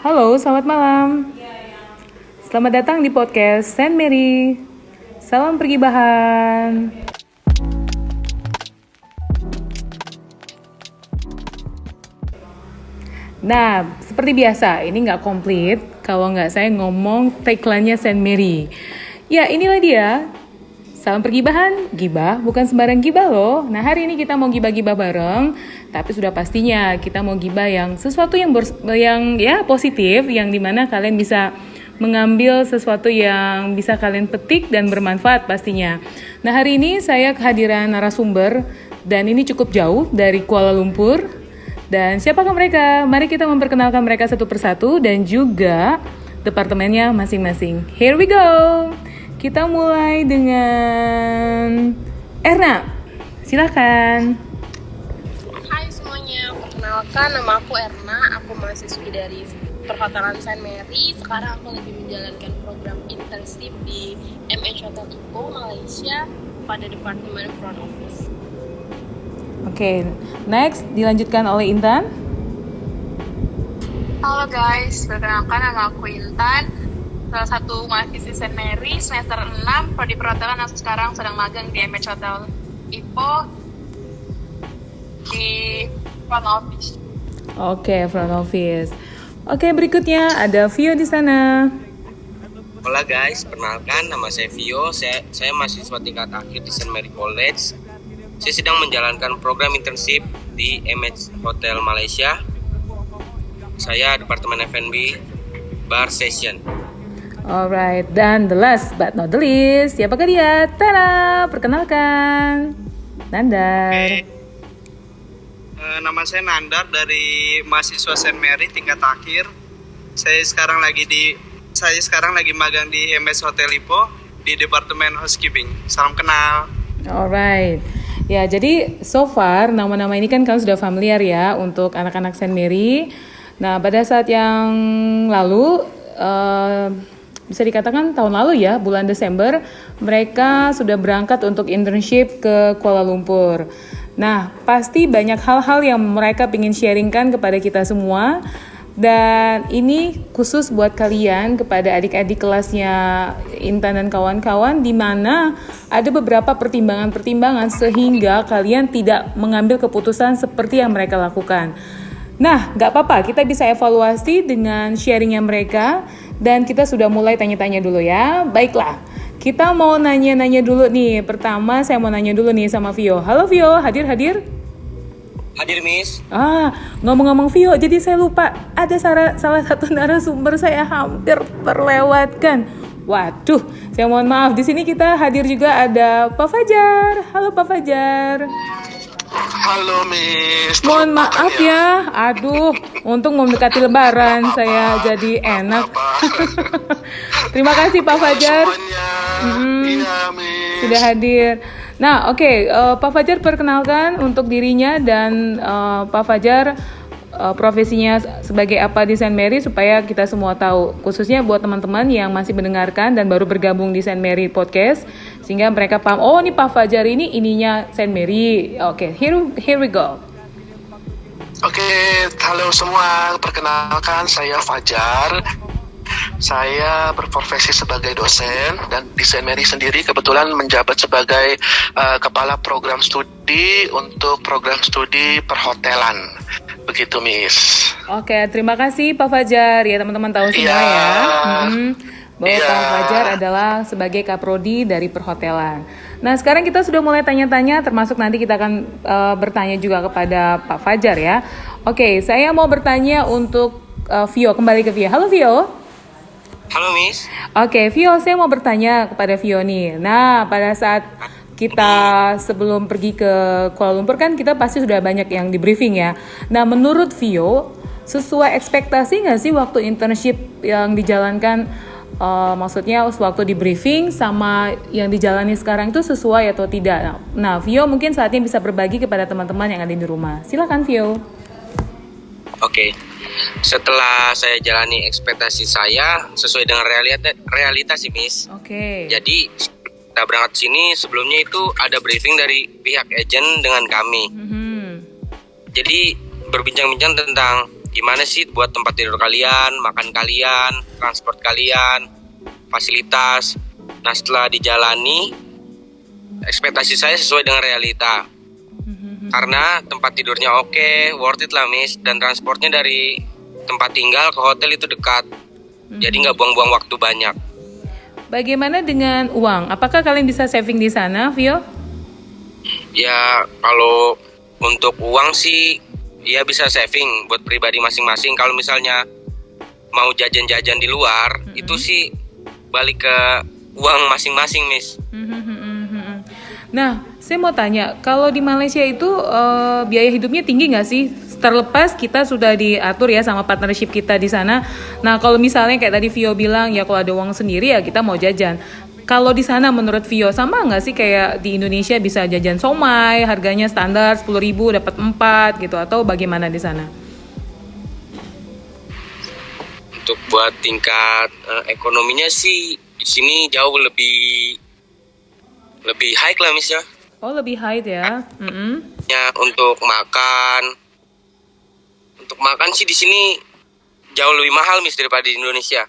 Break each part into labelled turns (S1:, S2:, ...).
S1: Halo, selamat malam. Selamat datang di podcast Saint Mary. Salam pergibahan. Nah, seperti biasa, ini nggak komplit kalau nggak saya ngomong tagline-nya Saint Mary. Ya, inilah dia. Salam pergibahan, gibah bukan sembarang gibah loh. Nah, hari ini kita mau gibah-gibah bareng, tapi sudah pastinya kita mau gibah yang sesuatu yang positif, yang dimana kalian bisa mengambil sesuatu yang bisa kalian petik dan bermanfaat pastinya. Nah, hari ini saya kehadiran narasumber dan ini cukup jauh dari Kuala Lumpur. Dan siapakah mereka? Mari kita memperkenalkan mereka satu persatu dan juga departemennya masing-masing. Here we go. Kita mulai dengan Erna. Silakan.
S2: Hai semuanya, perkenalkan nama aku Erna. Aku mahasiswi dari Perhotelan Saint Mary. Sekarang aku lagi menjalankan program internship di MH Hotel Ipoh, Malaysia pada Departemen Front Office.
S1: Oke, next dilanjutkan oleh Intan.
S3: Halo guys, perkenalkan nama aku Intan, salah satu mahasiswi Saint Mary semester 6 prodi perhotelan yang sekarang sedang magang di MH Hotel Ipoh di front office.
S1: Oke, front office. Oke, berikutnya ada Vio di sana.
S4: Hola guys, perkenalkan nama saya Vio. Saya mahasiswa tingkat akhir di Saint Mary College. Saya sedang menjalankan program internship di MH Hotel Malaysia. Saya Departemen F&B Bar Session.
S1: Alright, dan the last but not the least, siapakah dia? Tada, perkenalkan. Nandar.
S5: Nama saya Nandar dari mahasiswa Saint Mary tingkat akhir. Saya sekarang lagi magang di MS Hotel Ipoh di Departemen Housekeeping. Salam kenal.
S1: Alright. Ya, jadi so far nama-nama ini kan kalian sudah familiar ya untuk anak-anak Saint Mary. Nah, pada saat yang lalu bisa dikatakan tahun lalu ya, bulan Desember, mereka sudah berangkat untuk internship ke Kuala Lumpur. Nah, pasti banyak hal-hal yang mereka ingin sharingkan kepada kita semua. Dan ini khusus buat kalian, kepada adik-adik kelasnya Intan dan kawan-kawan, di mana ada beberapa pertimbangan-pertimbangan sehingga kalian tidak mengambil keputusan seperti yang mereka lakukan. Nah, gak apa-apa, kita bisa evaluasi dengan sharingnya mereka. Dan kita sudah mulai tanya-tanya dulu ya. Baiklah, kita mau nanya-nanya dulu nih. Pertama saya mau nanya dulu nih sama Vio. Halo Vio, hadir?
S4: Hadir Miss.
S1: Ngomong-ngomong Vio, jadi saya lupa. Ada salah satu narasumber saya hampir terlewatkan. Waduh, saya mohon maaf. Di sini kita hadir juga ada Pak Fajar. Halo Pak Fajar.
S5: Halo Miss.
S1: Mohon maaf ya. Aduh, untung mau mendekati Lebaran saya jadi enak. Terima kasih Pak Fajar.
S5: Iya Miss.
S1: Sudah hadir. Nah, oke, Pak Fajar perkenalkan untuk dirinya dan Pak Fajar profesinya sebagai apa di Saint Mary supaya kita semua tahu, khususnya buat teman-teman yang masih mendengarkan dan baru bergabung di Saint Mary Podcast sehingga mereka paham, oh ini Pak Fajar ini ininya Saint Mary. Oke, here we go.
S6: Oke, halo semua, perkenalkan saya Fajar. Saya berprofesi sebagai dosen dan di Saint Mary sendiri kebetulan menjabat sebagai kepala program studi untuk program studi perhotelan. Begitu, Miss.
S1: Oke, terima kasih Pak Fajar. Ya, teman-teman tahu semua ya. Bahwa Pak Fajar adalah sebagai kaprodi dari perhotelan. Nah, sekarang kita sudah mulai tanya-tanya, termasuk nanti kita akan bertanya juga kepada Pak Fajar ya. Oke, saya mau bertanya untuk Vio, kembali ke Vio. Halo Vio.
S4: Halo Miss.
S1: Oke, Vio, saya mau bertanya kepada Vio nih. Nah, pada saat kita sebelum pergi ke Kuala Lumpur kan kita pasti sudah banyak yang di briefing ya. Nah, menurut Vio, sesuai ekspektasi nggak sih waktu internship yang dijalankan? Maksudnya waktu di briefing sama yang dijalani sekarang itu sesuai atau tidak? Nah, Vio mungkin saatnya bisa berbagi kepada teman-teman yang ada di rumah. Silakan Vio.
S4: Oke. Setelah saya jalani ekspektasi saya sesuai dengan realitas sih Miss.
S1: Oke.
S4: Jadi kita berangkat sini sebelumnya itu ada briefing dari pihak agent dengan kami. Jadi berbincang-bincang tentang gimana sih buat tempat tidur kalian, makan kalian, transport kalian, fasilitas. Nah setelah dijalani, ekspektasi saya sesuai dengan realita. Karena tempat tidurnya oke, worth it lah Miss. Dan transportnya dari tempat tinggal ke hotel itu dekat. Jadi nggak buang-buang waktu banyak.
S1: Bagaimana dengan uang? Apakah kalian bisa saving di sana, Vio?
S4: Ya kalau untuk uang sih ya bisa saving buat pribadi masing-masing. Kalau misalnya mau jajan-jajan di luar, itu sih balik ke uang masing-masing Miss.
S1: Nah, saya mau tanya, kalau di Malaysia itu biaya hidupnya tinggi nggak sih? Terlepas kita sudah diatur ya sama partnership kita di sana. Nah, kalau misalnya kayak tadi Vio bilang ya kalau ada uang sendiri ya kita mau jajan. Kalau di sana menurut Vio sama nggak sih kayak di Indonesia bisa jajan somai, harganya standar 10.000 dapat 4 gitu, atau bagaimana di sana?
S4: Untuk buat tingkat ekonominya sih di sini jauh lebih high lah Miss ya.
S1: Oh, lebih high ya.
S4: Ya untuk makan sih di sini jauh lebih mahal Miss daripada di Indonesia.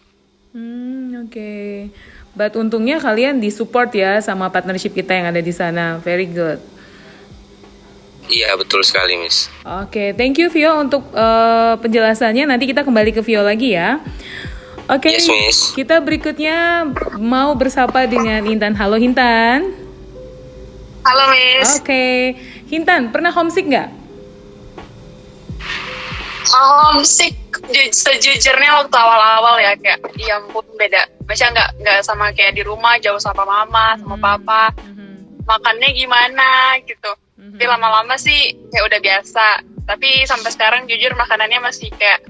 S1: Oke. But untungnya kalian disupport ya sama partnership kita yang ada di sana. Very good.
S4: Iya betul sekali Miss.
S1: Oke, thank you Vio untuk penjelasannya. Nanti kita kembali ke Vio lagi ya. Oke,
S4: Yes, Miss.
S1: kita berikutnya mau bersapa dengan Intan. Halo Intan.
S3: Halo Miss.
S1: Oke, Intan pernah homesick nggak?
S3: Homesick sejujurnya waktu awal-awal ya, kayak ya ampun beda. Maksudnya nggak sama kayak di rumah, jauh sama mama, sama papa. Makannya gimana gitu. Tapi lama-lama sih kayak udah biasa. Tapi sampai sekarang jujur makanannya masih kayak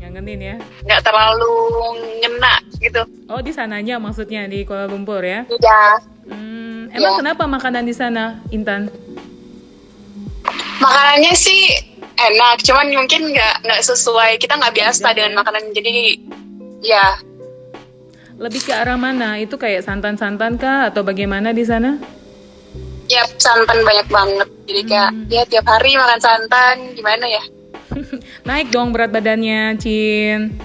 S1: Ngangenin ya?
S3: nggak terlalu ngena gitu.
S1: Oh, di sananya maksudnya di Kuala Lumpur ya?
S3: Iya.
S1: Emang
S3: Ya.
S1: kenapa makanan di sana, Intan?
S3: Makanannya sih enak, cuman mungkin nggak sesuai, kita nggak biasa dengan makanan, jadi ya
S1: Lebih ke arah mana? Itu kayak santan-santan kah atau bagaimana di sana?
S3: ya santan banyak banget, jadi kayak ya tiap hari makan santan, gimana ya?
S1: Naik dong berat badannya, Cin.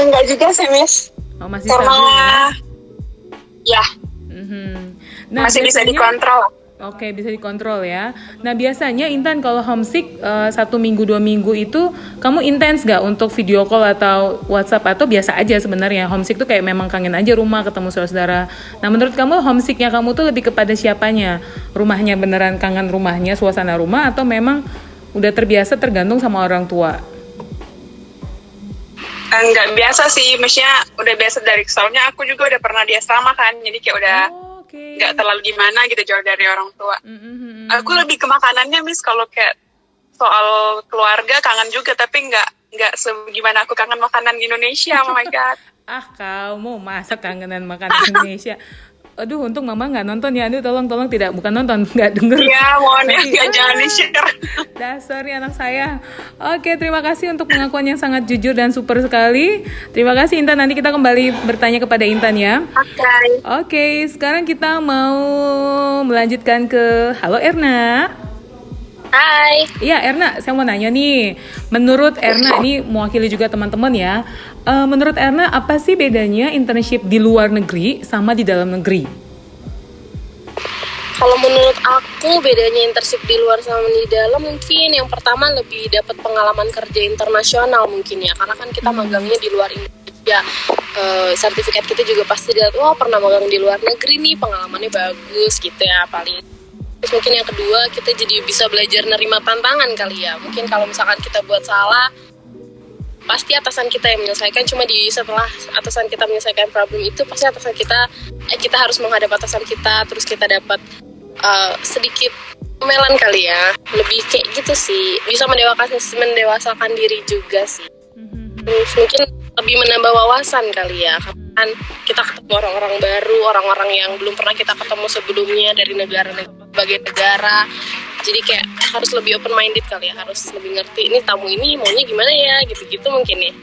S3: Nggak juga sih Miss,
S1: Oh, masih
S3: karena
S1: stabil ya?
S3: ya
S1: Nah,
S3: masih bisa
S1: biasanya-
S3: dikontrol.
S1: Oke, bisa dikontrol ya. Nah, biasanya Intan kalau homesick 1 minggu 2 minggu itu kamu intens gak untuk video call atau WhatsApp, atau biasa aja sebenarnya? Homesick tuh kayak memang kangen aja rumah, ketemu saudara. Nah, menurut kamu homesicknya kamu tuh lebih kepada siapanya? Rumahnya beneran kangen rumahnya, suasana rumah, atau memang udah terbiasa tergantung sama orang tua?
S3: Nggak biasa sih, maksudnya udah biasa dari, soalnya aku juga udah pernah di asrama kan, jadi kayak udah
S1: Oke.
S3: nggak terlalu gimana gitu jauh dari orang tua. Aku lebih ke makanannya Miss, kalau kayak soal keluarga kangen juga, tapi nggak sebagaimana aku kangen makanan Indonesia. Oh my god.
S1: Ah, kamu masa kangenan makanan Indonesia? Aduh, untung mama nggak nonton ya. Aduh, tolong tidak, bukan nonton, nggak denger.
S3: Iya, mohon ya,
S1: Nanti,
S3: jangan di-share.
S1: Dasarnya anak saya. Oke, terima kasih untuk pengakuan yang sangat jujur dan super sekali. Terima kasih Intan, nanti kita kembali bertanya kepada Intan ya. Oke, sekarang kita mau melanjutkan ke Halo Erna.
S2: Hai.
S1: Iya Erna, saya mau nanya nih. Menurut Erna, ini mewakili juga teman-teman ya. Menurut Erna, apa sih bedanya internship di luar negeri sama di dalam negeri?
S2: Kalau menurut aku bedanya internship di luar sama di dalam, mungkin yang pertama lebih dapat pengalaman kerja internasional mungkin ya, karena kan kita magangnya di luar Indonesia. Sertifikat kita juga pasti dilihat, wah pernah magang di luar negeri nih, pengalamannya bagus gitu ya paling. Terus mungkin yang kedua, kita jadi bisa belajar nerima tantangan kali ya. Mungkin kalau misalkan kita buat salah, pasti atasan kita yang menyelesaikan. Cuma setelah atasan kita menyelesaikan problem itu, pasti atasan kita harus menghadap atasan kita, terus kita dapat sedikit melan kali ya. Lebih kayak gitu sih, bisa mendewasakan diri juga sih. Terus mungkin lebih menambah wawasan kali ya, kan kita ketemu orang-orang baru, orang-orang yang belum pernah kita ketemu sebelumnya dari berbagai negara. Jadi kayak harus lebih open minded kali ya, harus lebih ngerti ini tamu ini maunya gimana ya, gitu-gitu mungkin ya.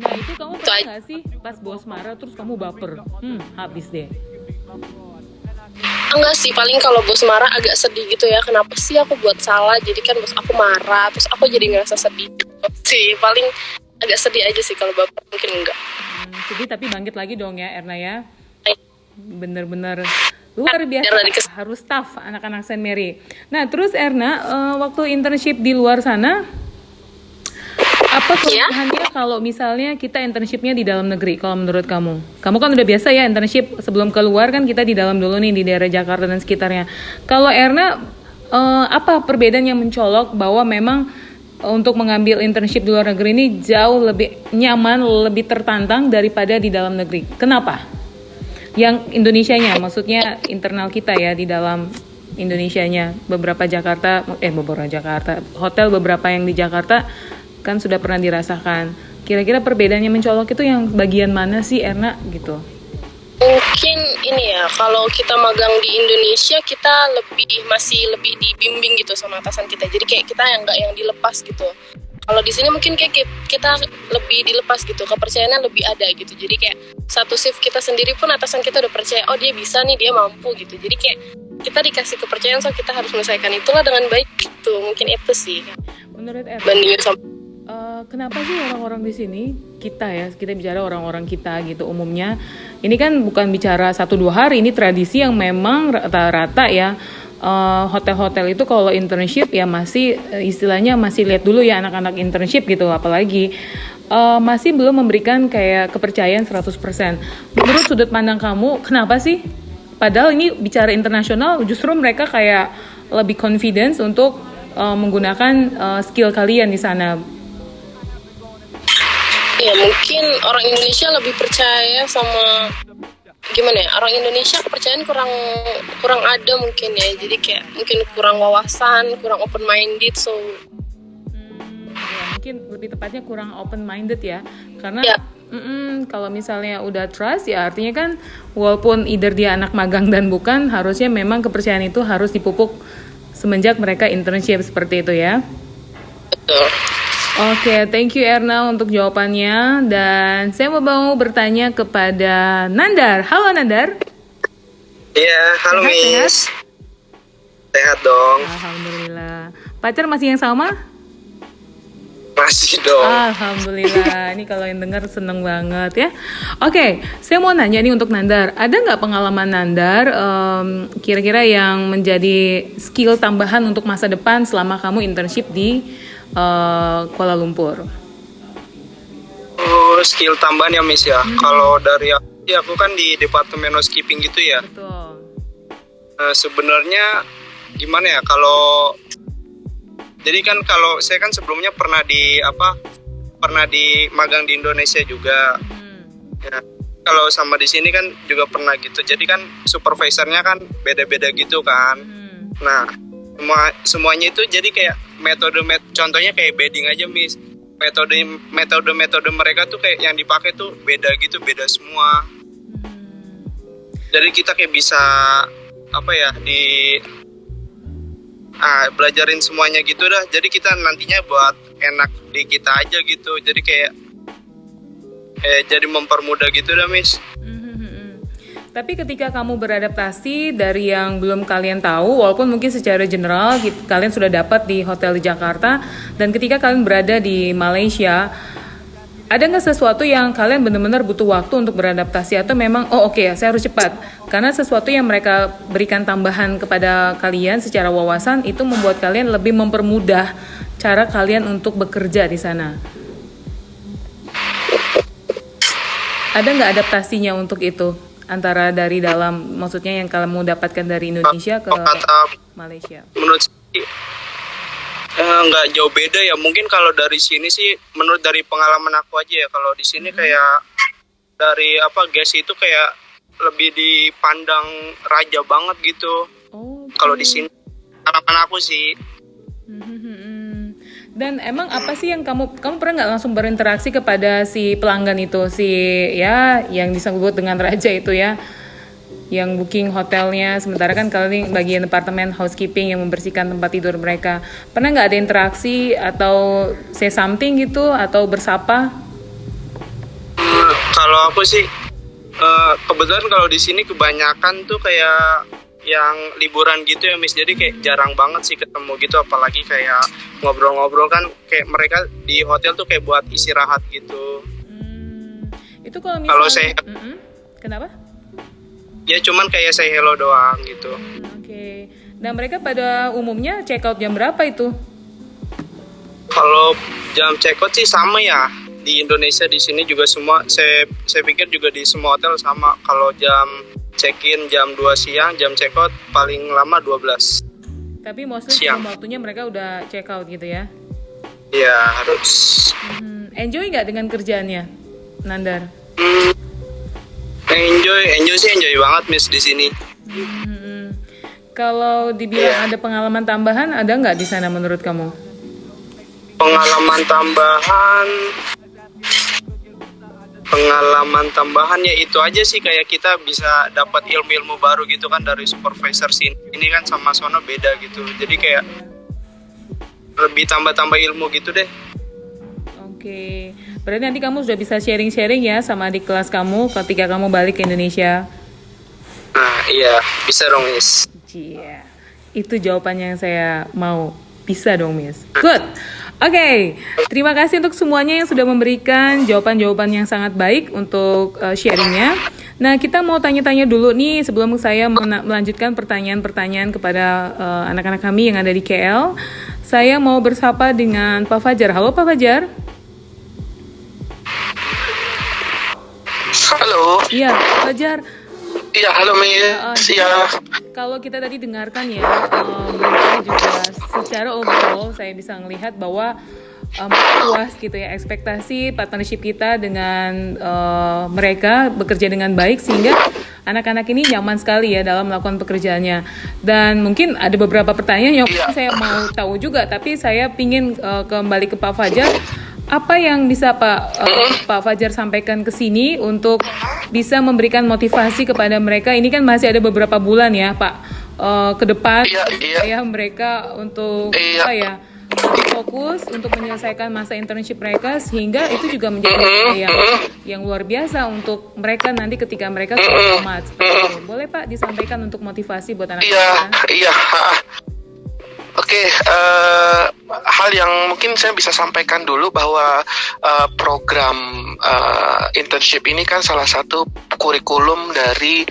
S1: Nah, itu kamu pernah nggak sih pas bos marah terus kamu baper? Habis deh.
S2: Enggak sih, paling kalau bos marah agak sedih gitu ya. Kenapa sih aku buat salah? Jadi kan bos aku marah, terus aku jadi ngerasa sedih gitu sih. Paling agak sedih aja sih kalau bapak mungkin enggak.
S1: Sedih tapi bangkit lagi dong ya Erna ya.
S2: Ay,
S1: Bener-bener luar biasa,
S2: Biar dari
S1: harus tough anak-anak Saint Mary. Nah terus Erna, waktu internship di luar sana, apa kelebihannya kalau misalnya kita internshipnya di dalam negeri? Kalau menurut kamu kan udah biasa ya internship sebelum keluar kan kita di dalam dulu nih di daerah Jakarta dan sekitarnya. Kalau Erna, apa perbedaan yang mencolok bahwa memang untuk mengambil internship di luar negeri ini jauh lebih nyaman, lebih tertantang daripada di dalam negeri? Kenapa? Yang Indonesianya, maksudnya internal kita ya di dalam Indonesianya, beberapa Jakarta, hotel beberapa yang di Jakarta kan sudah pernah dirasakan. Kira-kira perbedaannya mencolok itu yang bagian mana sih Erna gitu?
S2: mungkin ini ya, kalau kita magang di Indonesia kita masih lebih dibimbing gitu sama atasan kita. Jadi kayak kita yang dilepas gitu. Kalau di sini mungkin kayak kita lebih dilepas gitu, kepercayaannya lebih ada gitu. Jadi kayak satu shift kita sendiri pun atasan kita udah percaya, oh dia bisa nih, dia mampu gitu. Jadi kayak kita dikasih kepercayaan, so kita harus menyelesaikan itulah dengan baik gitu. Mungkin itu sih.
S1: Menurut Erna,
S2: Bandingin sama
S1: kenapa sih orang-orang di sini, kita bicara orang-orang kita gitu umumnya, ini kan bukan bicara 1-2 hari, ini tradisi yang memang rata-rata ya. Hotel-hotel itu kalau internship ya masih istilahnya masih lihat dulu ya anak-anak internship gitu, apalagi masih belum memberikan kayak kepercayaan 100%. Menurut sudut pandang kamu, kenapa sih? Padahal ini bicara internasional, justru mereka kayak lebih confidence untuk menggunakan skill kalian di sana.
S2: ya mungkin orang Indonesia lebih percaya sama gimana ya, orang Indonesia kepercayaan kurang ada mungkin ya, jadi kayak mungkin kurang wawasan, kurang open minded, so
S1: Ya, mungkin lebih tepatnya kurang open minded ya, karena
S2: ya.
S1: Kalau misalnya udah trust ya artinya kan walaupun either dia anak magang dan bukan, harusnya memang kepercayaan itu harus dipupuk semenjak mereka internship seperti itu ya.
S2: Betul.
S1: Oke, thank you Erna untuk jawabannya. Dan saya mau bertanya kepada Nandar. Halo Nandar.
S5: Iya, halo
S1: Sehat,
S5: Miss. Sehat dong.
S1: Alhamdulillah. Pacar masih yang sama?
S5: Masih dong.
S1: Alhamdulillah. Ini kalau yang dengar seneng banget ya. Oke, saya mau nanya nih untuk Nandar. Ada nggak pengalaman Nandar kira-kira yang menjadi skill tambahan untuk masa depan selama kamu internship di Kuala Lumpur?
S5: Oh, skill tambahan ya Miss ya. Kalau dari aku kan di departemen housekeeping gitu ya.
S1: Betul.
S5: Sebenarnya gimana ya, jadi kan kalau saya kan sebelumnya pernah di magang di Indonesia juga. Ya, kalau sama di sini kan juga pernah gitu. Jadi kan supervisornya kan beda-beda gitu kan. Nah, semuanya itu jadi kayak contohnya kayak bedding aja Miss. Metode mereka tuh kayak yang dipakai tuh beda gitu, beda semua. Jadi kita kayak bisa belajarin semuanya gitu dah. Jadi kita nantinya buat enak di kita aja gitu. Jadi kayak jadi mempermudah gitu dah Miss.
S1: Tapi ketika kamu beradaptasi dari yang belum kalian tahu, walaupun mungkin secara general kalian sudah dapat di hotel di Jakarta, dan ketika kalian berada di Malaysia, ada nggak sesuatu yang kalian benar-benar butuh waktu untuk beradaptasi, atau memang saya harus cepat? Karena sesuatu yang mereka berikan tambahan kepada kalian secara wawasan itu membuat kalian lebih mempermudah cara kalian untuk bekerja di sana. Ada nggak adaptasinya untuk itu? Antara dari dalam, maksudnya yang kamu dapatkan dari Indonesia ke Malaysia?
S5: Menurut saya nggak jauh beda ya. Mungkin kalau dari sini sih, menurut dari pengalaman aku aja ya, kalau di sini kayak dari guys itu kayak lebih dipandang raja banget gitu. Kalau di sini harapan aku sih.
S1: Dan emang apa sih yang kamu pernah nggak langsung berinteraksi kepada si pelanggan itu, yang disebut dengan raja itu ya, yang booking hotelnya, sementara kan kalian bagian departemen housekeeping yang membersihkan tempat tidur mereka. Pernah nggak ada interaksi atau say something gitu, atau bersapa?
S5: Kalau aku sih kebetulan kalau di sini kebanyakan tuh kayak yang liburan gitu ya Miss, jadi kayak jarang banget sih ketemu gitu, apalagi kayak ngobrol-ngobrol kan, kayak mereka di hotel tuh kayak buat istirahat gitu.
S1: Itu kalau
S5: Kalau
S1: misalnya
S5: saya
S1: kenapa?
S5: ya cuman kayak say hello doang gitu.
S1: Oke. Nah, mereka pada umumnya check out jam berapa itu?
S5: Kalau jam check out sih sama ya, di Indonesia di sini juga semua, saya pikir juga di semua hotel sama. Kalau jam check-in jam 2 siang, jam check out paling lama 12.
S1: Tapi mostly
S5: Siang.
S1: sebelum waktunya mereka udah check out gitu ya.
S5: Ya harus.
S1: Enjoy nggak dengan kerjaannya, Nandar?
S5: Enjoy banget Miss di sini.
S1: Kalau dibilang ada pengalaman tambahan, ada nggak di sana menurut kamu?
S5: Pengalaman tambahan ya itu aja sih, kayak kita bisa dapat ilmu-ilmu baru gitu kan dari supervisor sini. Ini kan sama sono beda gitu. Jadi kayak lebih tambah-tambah ilmu gitu deh.
S1: Oke, berarti nanti kamu sudah bisa sharing-sharing ya sama adik kelas kamu ketika kamu balik ke Indonesia.
S5: Nah, iya, bisa dong, Miss.
S1: Iya, itu jawabannya yang saya mau. Bisa dong, Miss. Good. Oke, terima kasih untuk semuanya yang sudah memberikan jawaban-jawaban yang sangat baik untuk sharingnya. Nah, kita mau tanya-tanya dulu nih sebelum saya melanjutkan pertanyaan-pertanyaan kepada anak-anak kami yang ada di KL. Saya mau bersapa dengan Pak Fajar. Halo, Pak Fajar.
S6: Halo.
S1: Iya, Pak Fajar.
S6: Iya, halo Miss. Iya.
S1: Kalau kita tadi dengarkan ya, mereka juga secara overall saya bisa melihat bahwa puas gitu ya, ekspektasi partnership kita dengan mereka bekerja dengan baik sehingga anak-anak ini nyaman sekali ya dalam melakukan pekerjaannya. Dan mungkin ada beberapa pertanyaan yang saya mau tahu juga, tapi saya ingin kembali ke Pak Fajar. Apa yang bisa Pak Fajar sampaikan ke sini untuk bisa memberikan motivasi kepada mereka? Ini kan masih ada beberapa bulan ya, Pak, ke depan ya mereka untuk apa ya, fokus untuk menyelesaikan masa internship mereka, sehingga itu juga menjadi yang luar biasa untuk mereka nanti ketika mereka sudah tamat. Boleh Pak disampaikan untuk motivasi buat anak-anak?
S6: Iya. Oke, hal yang mungkin saya bisa sampaikan dulu bahwa program internship ini kan salah satu kurikulum dari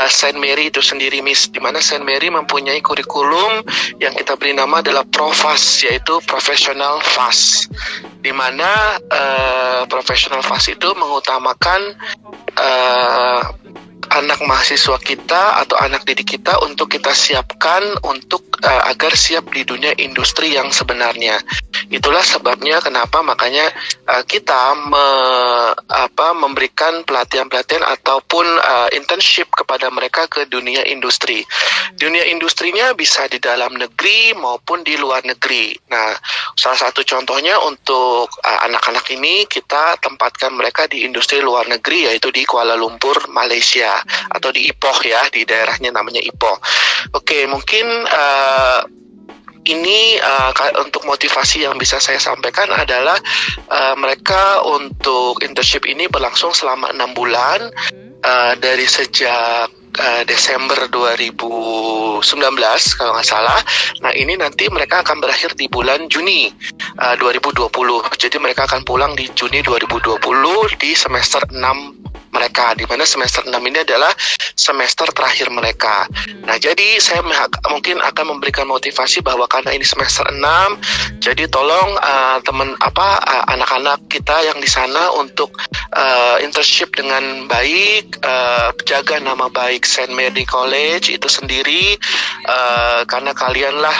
S6: Saint Mary itu sendiri, Miss. Di mana Saint Mary mempunyai kurikulum yang kita beri nama adalah ProFast, yaitu Professional Fast. Di mana Professional Fast itu mengutamakan anak mahasiswa kita atau anak didik kita untuk kita siapkan untuk agar siap di dunia industri yang sebenarnya. Itulah sebabnya kenapa makanya kita memberikan pelatihan-pelatihan ataupun internship kepada mereka ke dunia industri. Dunia industrinya bisa di dalam negeri maupun di luar negeri. Nah, salah satu contohnya untuk anak-anak ini kita tempatkan mereka di industri luar negeri, yaitu di Kuala Lumpur, Malaysia, atau di Ipoh ya, di daerahnya namanya Ipoh. Oke, mungkin ini untuk motivasi yang bisa saya sampaikan adalah mereka untuk internship ini berlangsung selama 6 bulan dari sejak Desember 2019 kalau nggak salah. Nah, ini nanti mereka akan berakhir di bulan Juni 2020. Jadi mereka akan pulang di Juni 2020 di semester 6 mereka, di mana semester 6 ini adalah semester terakhir mereka. Nah, jadi saya mungkin akan memberikan motivasi bahwa karena ini semester 6, jadi tolong anak-anak kita yang di sana untuk internship dengan baik, jaga nama baik Saint Mary College itu sendiri, karena kalianlah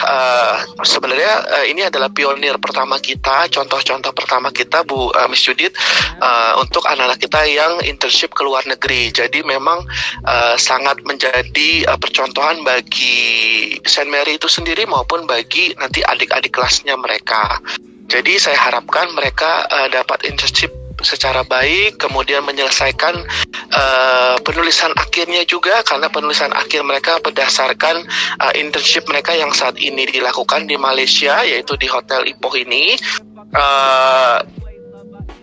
S6: sebenarnya ini adalah pionir pertama kita, contoh-contoh pertama kita, Bu Miss Judith, untuk anak-anak kita yang internship ke luar negeri. Jadi memang sangat menjadi percontohan bagi Saint Mary itu sendiri maupun bagi nanti adik-adik kelasnya mereka. Jadi saya harapkan mereka dapat internship secara baik, kemudian menyelesaikan penulisan akhirnya juga, karena penulisan akhir mereka berdasarkan internship mereka yang saat ini dilakukan di Malaysia, yaitu di Hotel Ipoh ini.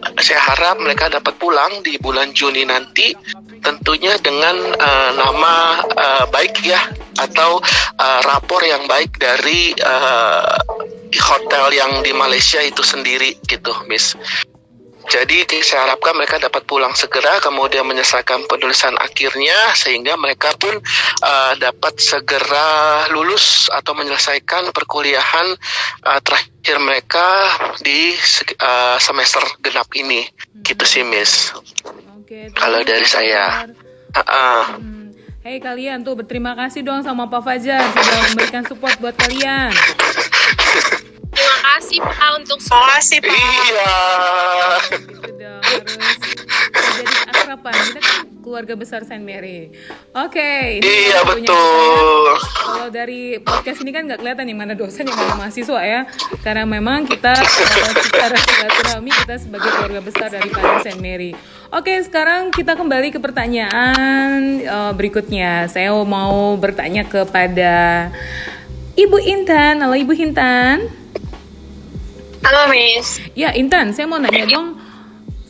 S6: Saya harap mereka dapat pulang di bulan Juni nanti tentunya dengan nama baik ya, atau rapor yang baik dari hotel yang di Malaysia itu sendiri gitu, Miss. Jadi saya harapkan mereka dapat pulang segera, kemudian menyelesaikan penulisan akhirnya, sehingga mereka pun dapat segera lulus atau menyelesaikan perkuliahan terakhir mereka di semester genap ini. Gitu sih, Miss.
S1: Oke,
S6: Kalau dari saya.
S1: Hei kalian tuh, berterima kasih dong sama Pak Fajar sudah memberikan support buat kalian.
S2: Terima kasih Pak untuk makasih Pak.
S6: Iya.
S1: Sudah harus jadi akraban. Kita kan keluarga besar Saint Mary. Oke.
S6: Iya,
S1: waktunya
S6: betul.
S1: Kalau dari podcast ini kan nggak kelihatan yang mana dosen yang mana mahasiswa ya, karena memang kita secara silaturahmi kita sebagai keluarga besar daripada Saint Mary. Oke, sekarang kita kembali ke pertanyaan berikutnya. Saya mau bertanya kepada Ibu Intan. Halo Ibu Intan.
S3: Halo Miss.
S1: Ya Intan, saya mau nanya dong,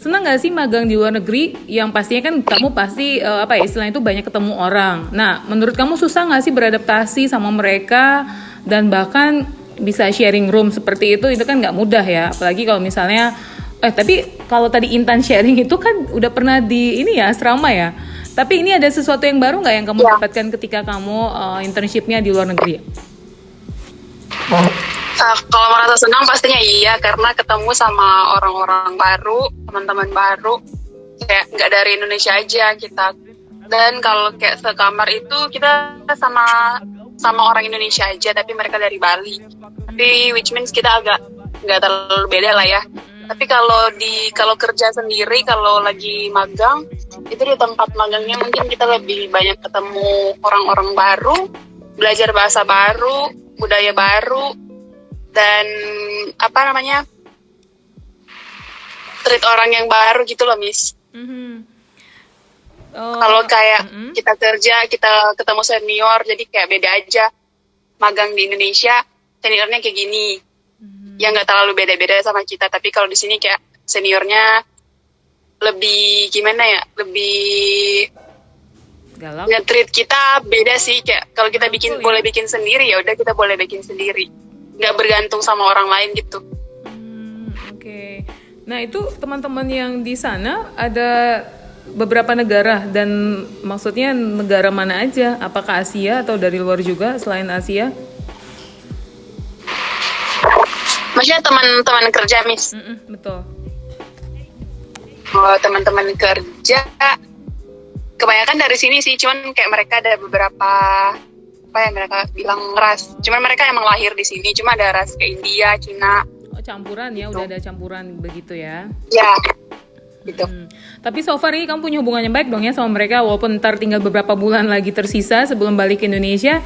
S1: senang nggak sih magang di luar negeri? Yang pastinya kan kamu pasti istilahnya itu banyak ketemu orang. Nah, menurut kamu susah nggak sih beradaptasi sama mereka dan bahkan bisa sharing room seperti itu kan nggak mudah ya. Apalagi kalau misalnya, tapi kalau tadi Intan sharing itu kan udah pernah di ini ya asrama ya. Tapi ini ada sesuatu yang baru nggak yang kamu dapatkan ketika kamu internshipnya di luar negeri?
S3: Kalau merasa senang pastinya iya, karena ketemu sama orang-orang baru, teman-teman baru, kayak nggak dari Indonesia aja kita. Dan kalau kayak sekamar itu kita sama orang Indonesia aja, tapi mereka dari Bali. Tapi which means kita agak nggak terlalu beda lah ya. Tapi kalau kerja sendiri, kalau lagi magang, itu di tempat magangnya mungkin kita lebih banyak ketemu orang-orang baru, belajar bahasa baru, budaya baru, dan treat orang yang baru gitu loh, Miss. Kalau kayak kita kerja, kita ketemu senior, jadi kayak beda aja. Magang di Indonesia, seniornya kayak gini, yang nggak terlalu beda-beda sama kita. Tapi kalau di sini kayak seniornya lebih gimana ya, lebih
S1: galak.
S3: Nge-treat kita beda sih, kayak kalau kita boleh bikin sendiri, ya udah kita boleh bikin sendiri. Nggak bergantung sama orang lain gitu.
S1: Oke. Nah itu teman-teman yang di sana ada beberapa negara, dan maksudnya negara mana aja? Apakah Asia atau dari luar juga selain Asia?
S3: Maksudnya teman-teman kerja, Miss?
S1: Betul.
S3: Oh, teman-teman kerja kebanyakan dari sini sih, cuman kayak mereka ada beberapa mereka bilang ras, cuman mereka emang lahir di sini, cuma ada ras kayak India, Cina.
S1: Oh, campuran ya, udah ada campuran begitu ya?
S3: Ya, gitu.
S1: Tapi so far ini kamu punya hubungan yang baik dong ya sama mereka, walaupun ntar tinggal beberapa bulan lagi tersisa sebelum balik ke Indonesia.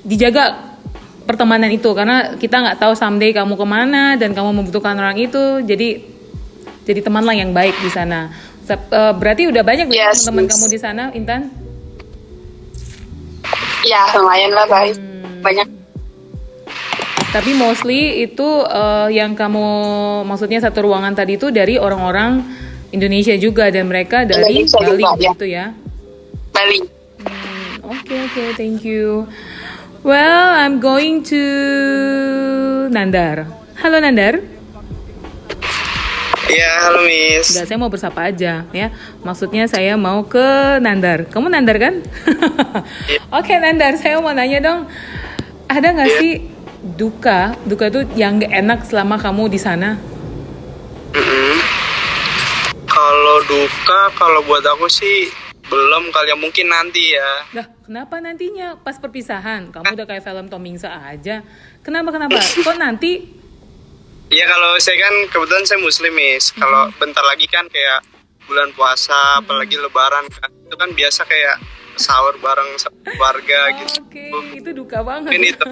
S1: Dijaga pertemanan itu, karena kita nggak tahu someday kamu kemana dan kamu membutuhkan orang itu, jadi teman lah yang baik di sana. Berarti udah banyak teman-teman kamu di sana, Intan?
S3: Ya, lumayan lah, baik. Banyak.
S1: Tapi mostly itu yang kamu maksudnya satu ruangan tadi itu dari orang-orang Indonesia juga, dan mereka dari
S3: Indonesia
S1: Bali
S3: juga,
S1: gitu ya?
S3: Bali.
S1: Oke, thank you. Well, I'm going to Nandar. Halo Nandar.
S5: Iya, halo Miss.
S1: Enggak, saya mau bersapa aja ya. Maksudnya saya mau ke Nandar. Kamu Nandar kan? Oke, Nandar, saya mau nanya dong. Ada nggak sih duka tuh yang gak enak selama kamu di sana?
S5: Kalau duka, kalau buat aku sih belum, kali ya, mungkin nanti ya.
S1: Lah, kenapa nantinya? Pas perpisahan, kamu udah kayak film Tom Hanks aja. Kenapa? Kok nanti?
S5: Iya, kalau saya kan kebetulan saya muslim, Miss. Kalau bentar lagi kan kayak bulan puasa, apalagi lebaran kan. Itu kan biasa kayak sahur bareng keluarga gitu.
S1: Oke, itu duka banget.
S5: Ini itu.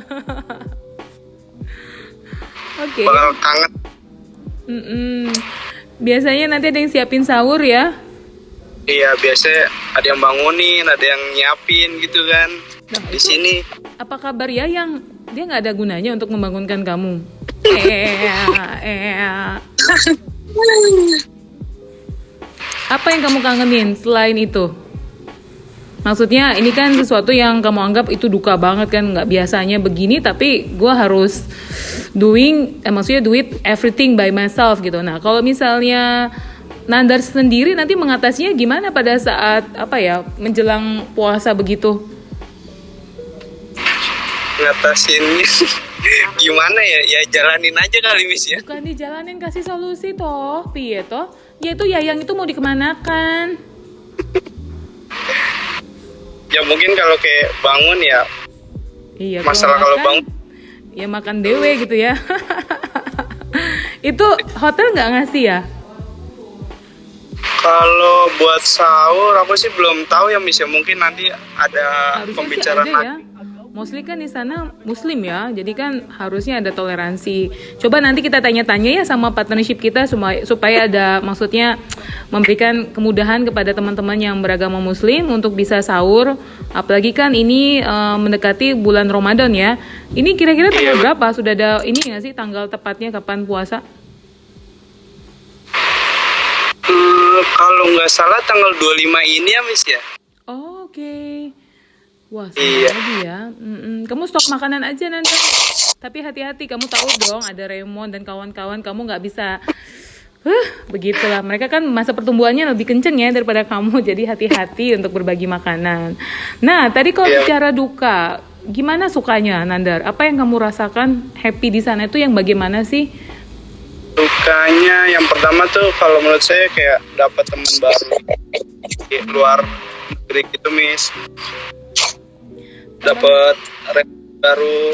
S1: Oke.
S5: Bakal kangen.
S1: Biasanya nanti ada yang siapin sahur ya?
S5: Iya, biasanya ada yang bangunin, ada yang nyiapin gitu kan.
S1: Nah,
S5: di sini.
S1: Apa kabar ya yang dia nggak ada gunanya untuk membangunkan kamu? Apa yang kamu kangenin selain itu? Maksudnya ini kan sesuatu yang kamu anggap itu duka banget kan, nggak biasanya begini, tapi gue harus maksudnya do it everything by myself gitu. Nah kalau misalnya Nandar sendiri nanti mengatasinya gimana pada saat menjelang puasa begitu?
S5: Ngatasinnya gimana ya? Ya jalanin aja kali Miss ya.
S1: Bukan dijalanin, kasih solusi toh, piye toh? Ya itu Yayang itu mau dikemanakan?
S5: Ya mungkin kalau kayak bangun ya.
S1: Iya.
S5: Masalah kalau bangun.
S1: Ya makan dewe gitu ya. Itu hotel nggak ngasih ya?
S5: Kalau buat sahur aku sih belum tahu ya Miss ya. Mungkin nanti ada
S1: Harusnya
S5: pembicaraan
S1: sih ada ya. Mostly kan di sana Muslim ya, jadi kan harusnya ada toleransi. Coba nanti kita tanya-tanya ya sama partnership kita supaya ada, maksudnya memberikan kemudahan kepada teman-teman yang beragama Muslim untuk bisa sahur. Apalagi kan ini mendekati bulan Ramadan ya. Ini kira-kira tanggal berapa? Sudah ada ini nggak sih tanggal tepatnya kapan puasa?
S5: Kalau nggak salah tanggal 25 ini ya Miss ya.
S1: Oh, oke. Wah,
S5: Iya.
S1: lagi ya. Kamu stok makanan aja nanti. Tapi hati-hati, kamu tahu dong ada Raymond dan kawan-kawan, kamu nggak bisa. Begitulah. Mereka kan masa pertumbuhannya lebih kenceng ya daripada kamu, jadi hati-hati untuk berbagi makanan. Nah, tadi kalau bicara duka, gimana sukanya Nandar? Apa yang kamu rasakan happy di sana itu yang bagaimana sih?
S5: Dukanya yang pertama tuh kalau menurut saya kayak dapat teman baru di luar negeri gitu Miss. Dapat baru.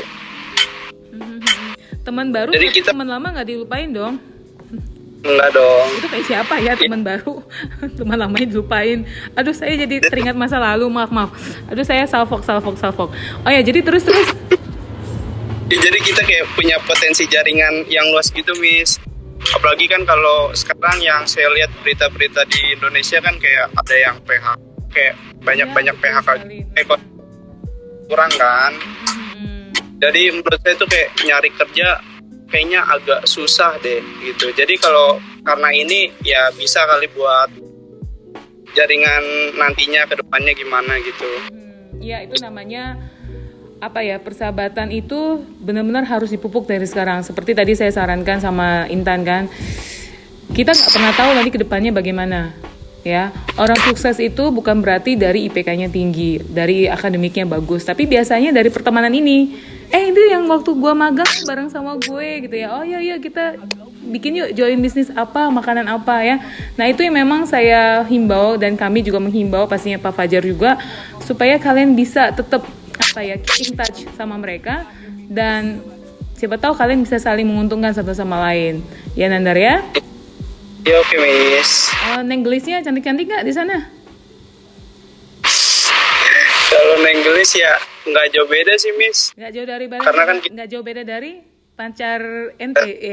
S1: Teman baru,
S5: Jadi kita-
S1: teman lama nggak dilupain dong.
S5: Enggak dong.
S1: Itu kayak siapa ya teman baru? Teman lamanya dilupain. Aduh, saya jadi teringat masa lalu, maaf. Aduh, saya salfok. Oh ya, jadi terus.
S5: Ya, jadi kita kayak punya potensi jaringan yang luas gitu Miss. Apalagi kan kalau sekarang yang saya lihat berita-berita di Indonesia kan kayak ada yang PHK, kayak banyak PHK kurang kan. Jadi menurut saya tuh kayak nyari kerja kayaknya agak susah deh gitu. Jadi kalau karena ini ya bisa kali buat jaringan nantinya ke depannya gimana gitu.
S1: Ya, itu namanya persahabatan itu benar-benar harus dipupuk dari sekarang. Seperti tadi saya sarankan sama Intan kan, kita nggak pernah tahu nanti ke depannya bagaimana. Ya, orang sukses itu bukan berarti dari IPK-nya tinggi, dari akademiknya bagus, tapi biasanya dari pertemanan ini. Itu yang waktu gue magang bareng sama gue gitu ya. Oh iya kita bikin yuk join bisnis apa, makanan apa ya. Nah itu yang memang saya himbau dan kami juga menghimbau pastinya Pak Fajar juga supaya kalian bisa tetap keep in touch sama mereka dan siapa tahu kalian bisa saling menguntungkan satu sama lain. Ya Nandar ya.
S5: Ya oke Miss.
S1: Nenggelisnya cantik-cantik nggak di sana?
S5: Kalau nenggelis ya nggak jauh beda sih Miss.
S1: Nggak jauh dari
S5: Karena kan
S1: nggak jauh beda dari pacar ente.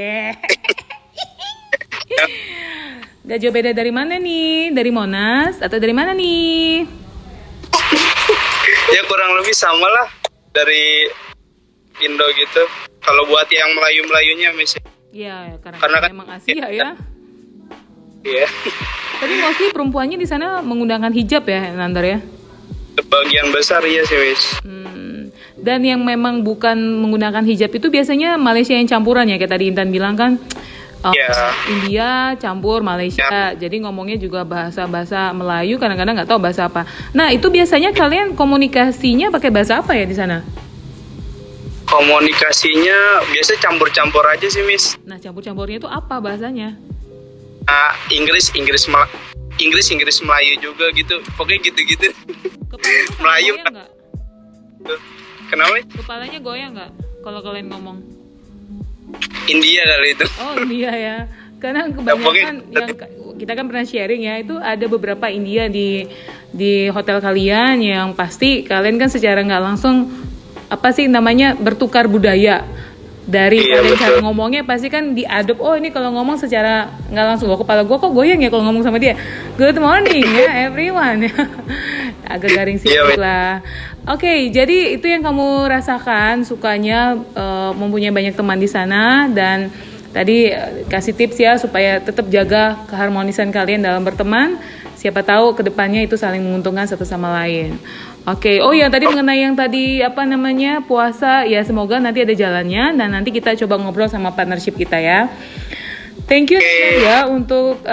S1: Nggak jauh beda dari mana nih? Dari Monas atau dari mana nih?
S5: Ya kurang lebih sama lah dari Indo gitu. Kalau buat yang Melayu-Melayunya Miss.
S1: Iya, karena
S5: kan
S1: memang Asia ya.
S5: Iya.
S1: Tapi mostly perempuannya di sana menggunakan hijab ya, Nandar ya.
S5: Sebagian besar iya sih Miss.
S1: Dan yang memang bukan menggunakan hijab itu biasanya Malaysia yang campuran ya, kayak tadi Intan bilang kan. India campur Malaysia, jadi ngomongnya juga bahasa Melayu, kadang-kadang nggak tahu bahasa apa. Nah itu biasanya kalian komunikasinya pakai bahasa apa ya di sana?
S5: Komunikasinya biasa campur-campur aja sih Miss.
S1: Nah campur-campurnya itu apa bahasanya?
S5: Inggris Melayu juga gitu, pokoknya gitu-gitu.
S1: Kepalanya
S5: Melayu
S1: goyang nggak?
S5: Kenapa?
S1: Kepalanya goyang nggak kalau kalian ngomong?
S5: India kali itu.
S1: Oh India ya, karena kebanyakan yang kita kan pernah sharing ya, itu ada beberapa India di hotel kalian yang pasti kalian kan secara nggak langsung bertukar budaya. Dari kalian cara ngomongnya pasti kan diadop. Oh ini kalau ngomong secara nggak langsung, kepala gue kok goyang ya kalau ngomong sama dia. Good morning ya everyone. Agak garing sedikit lah. Oke, jadi itu yang kamu rasakan, sukanya mempunyai banyak teman di sana. Dan tadi kasih tips ya supaya tetap jaga keharmonisan kalian dalam berteman. siapa tahu kedepannya itu saling menguntungkan satu sama lain. Oke, oh ya tadi mengenai yang tadi puasa, ya semoga nanti ada jalannya dan nanti kita coba ngobrol sama partnership kita ya. Thank you ya untuk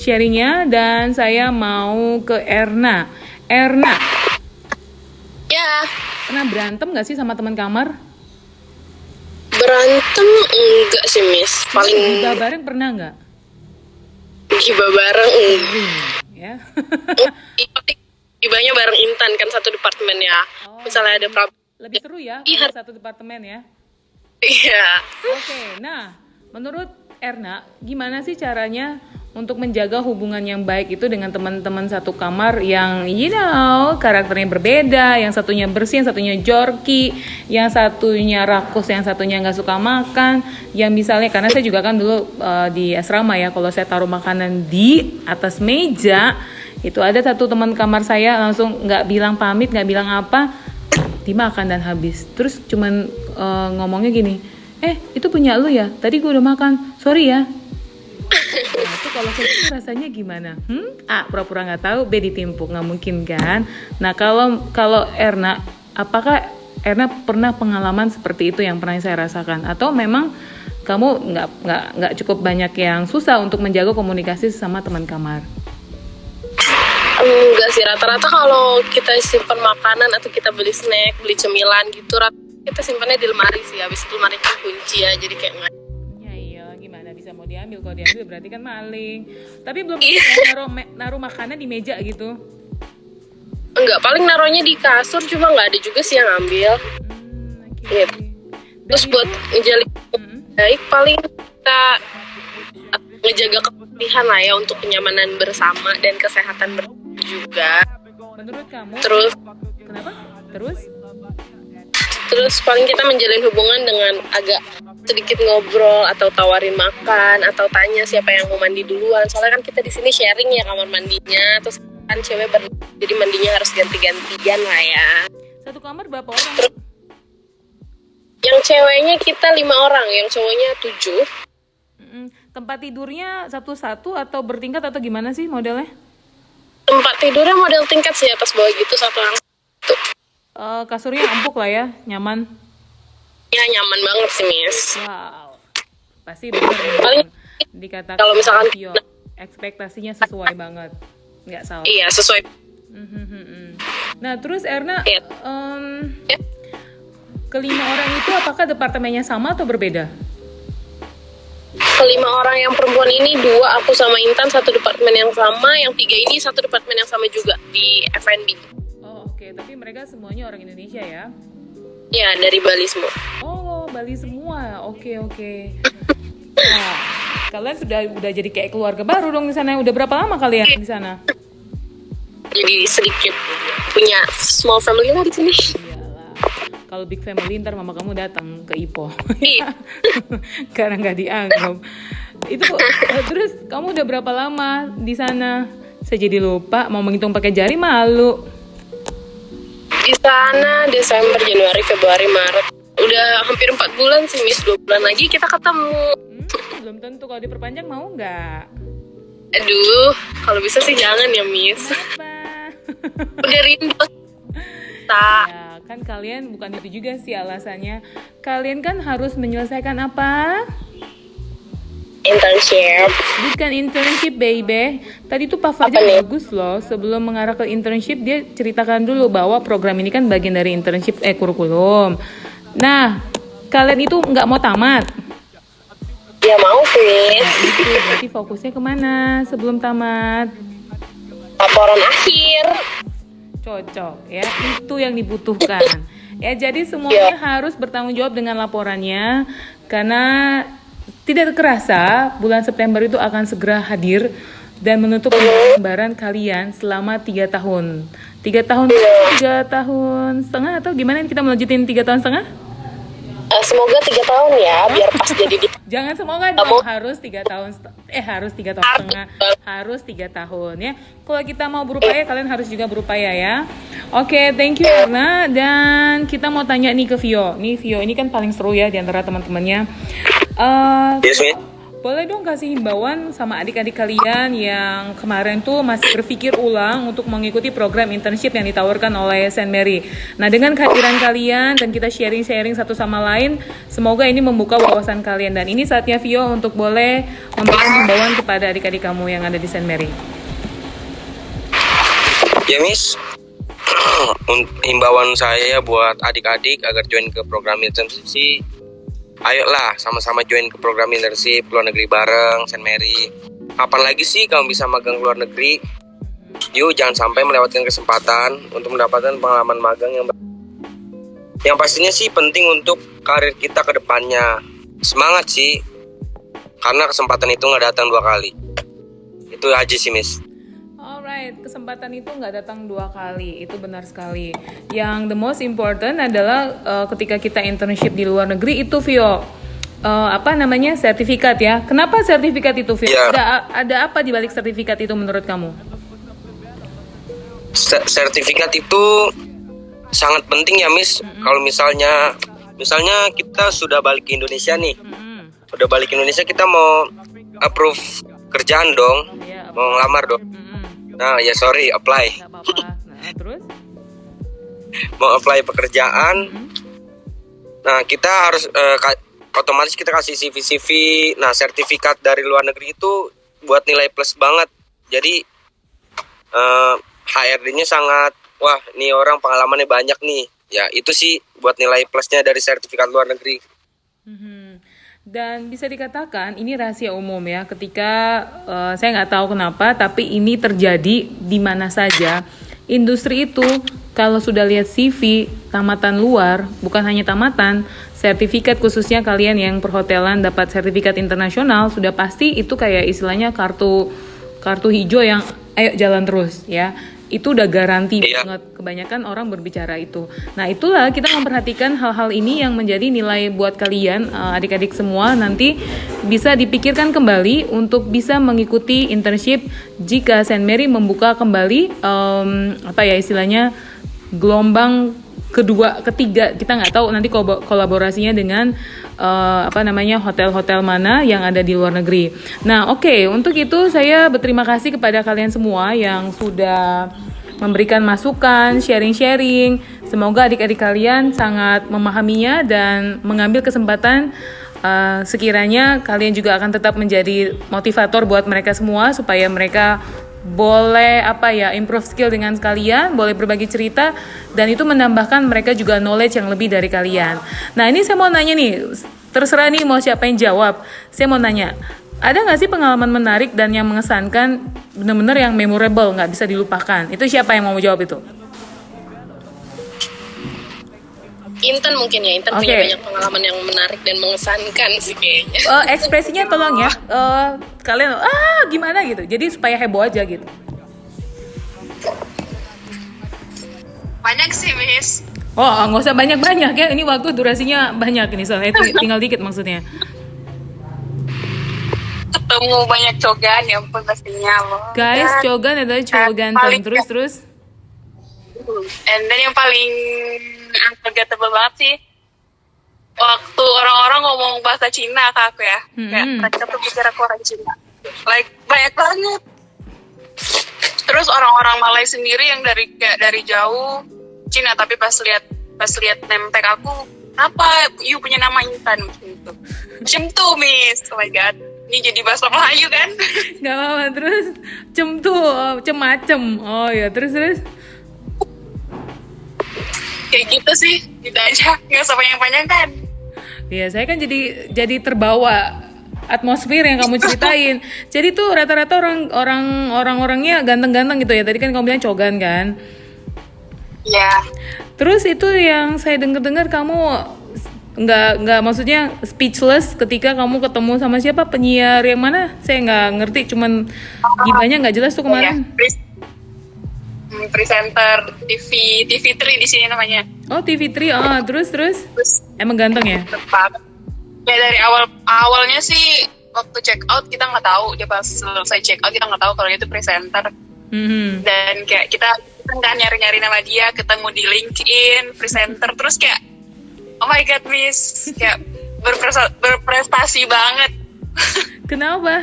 S1: sharingnya, dan saya mau ke Erna. Erna,
S2: Ya,
S1: pernah berantem nggak sih sama teman kamar?
S2: berantem enggak sih, Miss. Paling
S1: Gibah bareng pernah nggak?
S2: gibah bareng enggak.
S1: Ya.
S2: Gibahnya bareng Intan kan, satu departemen ya.
S1: Oh,
S2: Misalnya ada problem.
S1: Lebih seru ya
S2: Iya.
S1: kalau satu departemen ya.
S2: Iya.
S1: Oke, nah menurut Erna, gimana sih caranya untuk menjaga hubungan yang baik itu dengan teman-teman satu kamar yang karakternya berbeda, yang satunya bersih, yang satunya jorki, yang satunya rakus, yang satunya nggak suka makan, yang misalnya karena saya juga kan dulu di asrama ya, kalau saya taruh makanan di atas meja itu ada satu teman kamar saya langsung nggak bilang pamit, nggak bilang apa, dimakan dan habis. Terus cuman ngomongnya gini, itu punya lu ya, tadi gue udah makan, sorry ya. Nah, itu kalau kayak gitu rasanya gimana? A, pura-pura nggak tahu, B ditimpuk, nggak mungkin kan? Nah kalau Erna, apakah Erna pernah pengalaman seperti itu yang pernah saya rasakan? Atau memang kamu nggak cukup banyak yang susah untuk menjaga komunikasi sama teman kamar?
S2: Enggak sih, rata-rata kalau kita simpan makanan atau kita beli snack, beli cemilan gitu, kita simpannya di lemari sih. Habis itu lemari kan kunci ya, jadi kayak nggak.
S1: Iya, gimana bisa mau diambil? Kalau diambil berarti kan maling. Tapi belum
S2: Iya.
S1: naruh makanan di meja gitu.
S2: Enggak, paling naruhnya di kasur, cuma nggak ada juga sih yang ambil.
S1: Oke.
S2: Iya. Terus buat ngejalin baik, paling kita ngejaga kebersihan lah ya, untuk kenyamanan bersama dan kesehatan bersama juga.
S1: Menurut kamu?
S2: Terus
S1: Kenapa?
S2: Terus paling kita menjalin hubungan dengan agak sedikit ngobrol atau tawarin makan atau tanya siapa yang mau mandi duluan. Soalnya kan kita di sini sharing ya kamar mandinya. Terus kan cewek jadi mandinya harus ganti-gantian lah ya.
S1: Satu kamar berapa orang?
S2: Yang ceweknya kita 5 orang, yang cowoknya 7.
S1: Tempat tidurnya satu-satu atau bertingkat atau gimana sih modelnya?
S2: Tempat tidurnya model tingkat sih, atas bawah gitu, satu orang. Tuh.
S1: Kasurnya empuk lah ya, nyaman.
S2: Ya nyaman banget sih, Miss.
S1: Wow, pasti benar
S2: Paling
S1: dikatakan
S2: kalau misalkan
S1: Vio, ekspektasinya sesuai banget, nggak salah.
S2: iya sesuai.
S1: Nah terus Erna,
S2: Iya. Ya.
S1: kelima orang itu apakah departemennya sama atau berbeda?
S2: Kelima orang yang perempuan ini, 2 aku sama Intan satu departemen yang sama, yang 3 ini satu departemen yang sama juga di F&B.
S1: Oh oke, tapi mereka semuanya orang Indonesia ya?
S2: Ya dari Bali semua.
S1: Oh Bali semua, oke. Nah, kalian udah jadi kayak keluarga baru dong di sana. Udah berapa lama kalian di sana?
S2: Jadi sedikit punya small family lah di sini.
S1: Iyalah. Kalau big family ntar mama kamu datang ke Ipo.
S2: Iya.
S1: Karena nggak dianggap. Itu terus kamu udah berapa lama di sana? Saya jadi lupa, mau menghitung pakai jari malu.
S2: Di sana Desember, Januari, Februari, Maret. Udah hampir 4 bulan sih, Miss. 2 bulan lagi kita ketemu.
S1: Belum tentu, kalau diperpanjang mau nggak?
S2: Aduh, kalau bisa sih jangan ya, Miss.
S1: Apa?
S2: Udah rindu. Tak.
S1: Ya, kan kalian bukan itu juga sih alasannya. Kalian kan harus menyelesaikan apa?
S2: Internship.
S1: Bukan internship, baby. Tadi tuh Pak Fajar bagus loh. Sebelum mengarah ke internship, dia ceritakan dulu bahwa program ini kan bagian dari internship kurikulum. Nah, kalian itu nggak mau tamat.
S2: Ya mau, Miss.
S1: Nah, itu berarti fokusnya kemana sebelum tamat?
S2: Laporan akhir.
S1: Cocok ya, itu yang dibutuhkan. Ya, jadi semuanya harus bertanggung jawab dengan laporannya, karena tidak terasa bulan September itu akan segera hadir dan menutup lembaran kalian selama 3 tahun. 3 tahun setengah atau gimana kita melanjutin 3 tahun setengah?
S2: Semoga 3 tahun ya, biar pas jadi di.
S1: Jangan semoga dong, harus 3 tahun harus 3 tahun setengah, harus 3 tahun ya. Kalau kita mau berupaya, kalian harus juga berupaya ya. Oke, thank you Erna. Dan kita mau tanya nih ke Vio. Nih Vio ini kan paling seru ya di antara teman-temannya.
S4: Yes, Miss.
S1: boleh dong kasih himbauan sama adik-adik kalian yang kemarin tuh masih berpikir ulang untuk mengikuti program internship yang ditawarkan oleh Saint Mary. Nah, dengan kehadiran kalian dan kita sharing-sharing satu sama lain, semoga ini membuka wawasan kalian. Dan ini saatnya Vio untuk boleh memberikan himbauan kepada adik-adik kamu yang ada di Saint Mary.
S4: Ya Miss, himbauan saya buat adik-adik agar join ke program internship sih, ayolah sama-sama join ke program internship luar negeri bareng Saint Mary. Kapan lagi sih kamu bisa magang ke luar negeri? Yuk, jangan sampai melewatkan kesempatan untuk mendapatkan pengalaman magang yang pastinya sih penting untuk karir kita ke depannya. Semangat sih, karena kesempatan itu nggak datang 2 kali. Itu aja sih Miss.
S1: Alright, kesempatan itu nggak datang 2 kali, itu benar sekali. Yang the most important adalah ketika kita internship di luar negeri itu Vio, sertifikat ya. Kenapa sertifikat itu Vio?
S4: Yeah.
S1: Ada apa di balik sertifikat itu menurut kamu?
S4: Sertifikat itu sangat penting ya Miss. Kalau misalnya kita sudah balik ke Indonesia nih, udah balik ke Indonesia, kita mau approve kerjaan dong, mau ngelamar dong. Nah, ya sorry, apply.
S1: Nggak apa-apa. Nah, terus?
S4: Mau apply pekerjaan. Nah, kita harus otomatis kita kasih CV. Nah, sertifikat dari luar negeri itu buat nilai plus banget. Jadi HRD-nya sangat, wah, nih orang pengalamannya banyak nih. Ya, itu sih buat nilai plusnya dari sertifikat luar negeri.
S1: Dan bisa dikatakan ini rahasia umum ya, ketika saya nggak tahu kenapa, tapi ini terjadi di mana saja. Industri itu kalau sudah lihat CV, tamatan luar, bukan hanya tamatan, sertifikat khususnya kalian yang perhotelan dapat sertifikat internasional, sudah pasti itu kayak istilahnya kartu hijau yang ayo jalan terus ya. Itu udah garansi banget, kebanyakan orang berbicara itu. Nah, itulah kita memperhatikan hal-hal ini yang menjadi nilai buat kalian adik-adik semua, nanti bisa dipikirkan kembali untuk bisa mengikuti internship jika Saint Mary membuka kembali istilahnya gelombang kedua, ketiga. Kita nggak tahu nanti kolaborasinya dengan hotel-hotel mana yang ada di luar negeri. Nah, oke, untuk itu saya berterima kasih kepada kalian semua yang sudah memberikan masukan, sharing-sharing. Semoga adik-adik kalian sangat memahaminya dan mengambil kesempatan. Sekiranya kalian juga akan tetap menjadi motivator buat mereka semua supaya mereka boleh improve skill dengan kalian, boleh berbagi cerita, dan itu menambahkan mereka juga knowledge yang lebih dari kalian. Nah, ini saya mau nanya nih, terserah nih mau siapa yang jawab. Saya mau nanya, ada nggak sih pengalaman menarik dan yang mengesankan, benar-benar yang memorable, nggak bisa dilupakan? Itu siapa yang mau jawab itu?
S2: Intan mungkin ya, Intan punya banyak pengalaman yang menarik dan mengesankan sih kayaknya.
S1: Ekspresinya tolong ya, kalian gimana gitu, jadi supaya heboh aja gitu.
S3: Banyak sih Miss.
S1: Nggak usah banyak-banyak ya, ini waktu durasinya banyak ini soalnya, tinggal dikit maksudnya.
S3: Ketemu banyak cogan, ya ampun pastinya loh.
S1: Guys, cogan adalah cowok ganteng, terus.
S3: And then yang paling unforgettable banget sih, waktu orang-orang ngomong bahasa Cina ke aku ya, kayak mereka tuh bicara orang Cina, like banyak banget. Terus orang-orang Malay sendiri yang dari jauh Cina, tapi pas lihat name tag aku, apa you punya nama Intan gitu. Macam tuh Miss, oh my god, ini jadi bahasa Melayu kan?
S1: Gak apa-apa, terus macem. Oh ya, terus.
S3: Kayak gitu sih, gitu aja, nggak usah panjang-panjang kan?
S1: Iya, saya kan jadi terbawa atmosfer yang kamu ceritain. Jadi tuh rata-rata orang-orangnya ganteng-ganteng gitu ya. Tadi kan kamu bilang cogan kan?
S3: Iya.
S1: Terus itu yang saya dengar kamu nggak maksudnya speechless ketika kamu ketemu sama siapa, penyiar yang mana? Saya nggak ngerti, cuman gibahnya nggak jelas tuh kemarin.
S3: Iya. Presenter TV3 di sini namanya.
S1: Oh, TV3. Terus emang ganteng ya?
S3: Tepat. Ya dari awalnya sih waktu check out kita nggak tahu, dia pas selesai check out kita nggak tahu kalau dia itu presenter. Dan kayak kita kan nyari-nyari nama dia, ketemu di LinkedIn, presenter, terus kayak oh my god Miss, kayak berprestasi banget.
S1: Kenapa?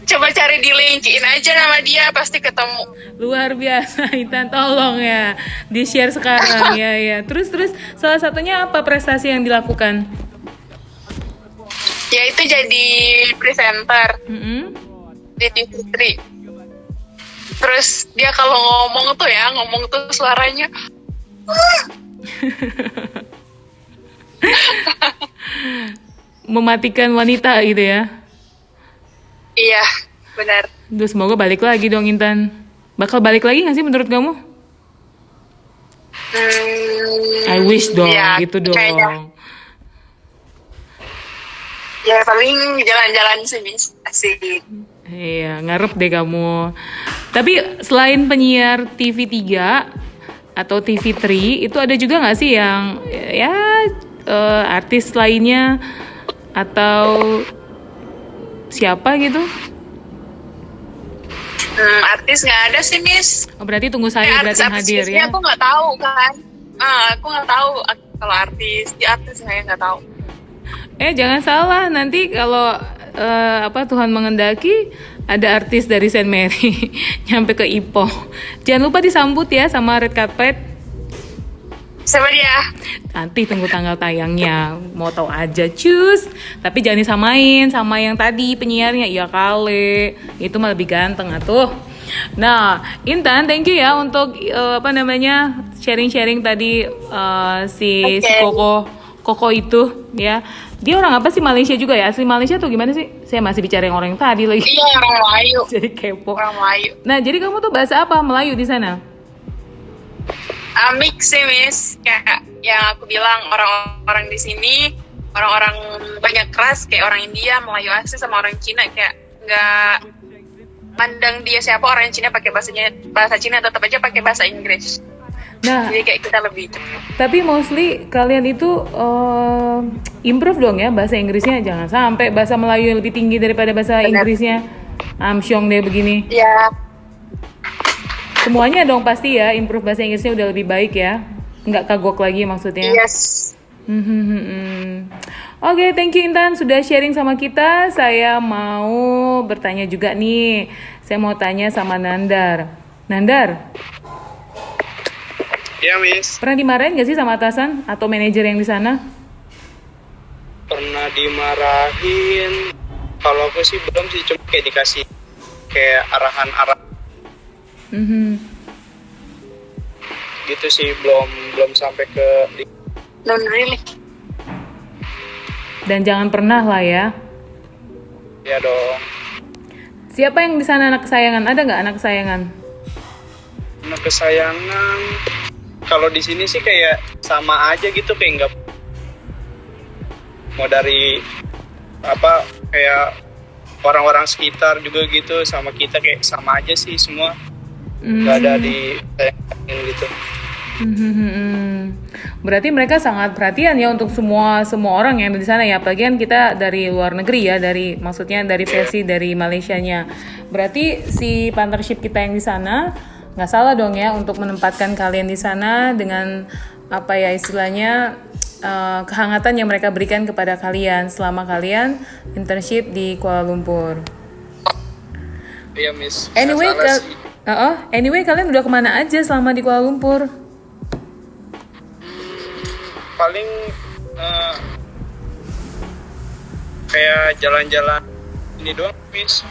S3: Coba cari di LinkedIn aja nama dia, pasti ketemu.
S1: Luar biasa, Intan, tolong ya di-share sekarang ya. Terus salah satunya apa prestasi yang dilakukan?
S3: Ya itu jadi presenter di TV3. Terus dia kalau ngomong tuh suaranya
S1: Mematikan wanita gitu ya.
S3: iya, benar.
S1: Duh, semoga balik lagi dong Intan. Bakal balik lagi gak sih menurut kamu? I wish dong,
S3: ya,
S1: gitu dong.
S3: kayaknya. Ya paling jalan-jalan sih, Miss. Asik.
S1: Iya, ngarep deh kamu. Tapi selain penyiar TV3 atau TV3, itu ada juga gak sih yang artis lainnya atau siapa gitu?
S3: Artis nggak ada sih, Miss.
S1: Oh, berarti tunggu saya berarti yang hadir ya.
S3: Aku nggak tahu kan. Aku nggak tahu kalau artis. Di artis saya nggak tahu.
S1: Jangan salah, nanti kalau Tuhan mengendaki ada artis dari Saint Mary nyampe ke Ipoh. Jangan lupa disambut ya sama red carpet.
S3: Siapa dia?
S1: Nanti tunggu tanggal tayangnya. Mau tahu aja cus. Tapi jangan disamain sama yang tadi penyiarnya. Iya kali. Itu mah lebih ganteng atuh. Nah, Intan, thank you ya untuk sharing-sharing tadi si Koko itu ya. Dia orang apa sih, Malaysia juga ya? Asli Malaysia tuh gimana sih? Saya masih bicara yang orang yang tadi lagi.
S3: Iya, orang Melayu.
S1: Jadi kepo.
S3: Orang Melayu.
S1: Nah, jadi kamu tuh bahasa apa Melayu di sana?
S3: Mix sih, Miss. Kayak yang aku bilang, orang-orang di sini, orang-orang banyak keras kayak orang India, Melayu asli sama orang Cina kayak nggak pandang dia siapa orang Cina pakai bahasa Cina, tetap aja pakai bahasa Inggris.
S1: Nah,
S3: Jadi kayak kita lebih.
S1: tapi mostly kalian itu improve dong ya bahasa Inggrisnya. Jangan sampai bahasa Melayu yang lebih tinggi daripada bahasa Inggrisnya. Amsyong deh begini.
S3: Ya,
S1: Semuanya dong pasti ya, improve bahasa Inggrisnya udah lebih baik ya. Nggak kagok lagi maksudnya.
S3: yes.
S1: Oke, thank you Intan sudah sharing sama kita. Saya mau bertanya juga nih. Saya mau tanya sama Nandar. Nandar,
S5: Ya, Miss.
S1: pernah dimarahin nggak sih sama atasan atau manajer yang di sana?
S5: Pernah dimarahin. Kalau aku sih belum sih, cuma kayak dikasih kayak arahan-arahan gitu sih, belum sampai ke
S3: Non really.
S1: Dan jangan pernah lah ya.
S5: ya dong.
S1: Siapa yang di sana anak kesayangan? Ada nggak anak kesayangan?
S5: Anak kesayangan. Kalau di sini sih kayak sama aja gitu, kayak nggak mau dari kayak orang-orang sekitar juga gitu, sama kita kayak sama aja sih semua. Nggak ada di gitu.
S1: Berarti mereka sangat perhatian ya untuk semua orang yang ada di sana ya. Apalagi kan kita dari luar negeri ya, maksudnya dari versi dari Malaysianya. Berarti si partnership kita yang di sana nggak salah dong ya untuk menempatkan kalian di sana dengan istilahnya kehangatan yang mereka berikan kepada kalian selama kalian internship di Kuala Lumpur.
S5: Iya, Miss.
S1: Anyway kalian udah kemana aja selama di Kuala Lumpur?
S5: Paling kayak jalan-jalan ini doang, Miss.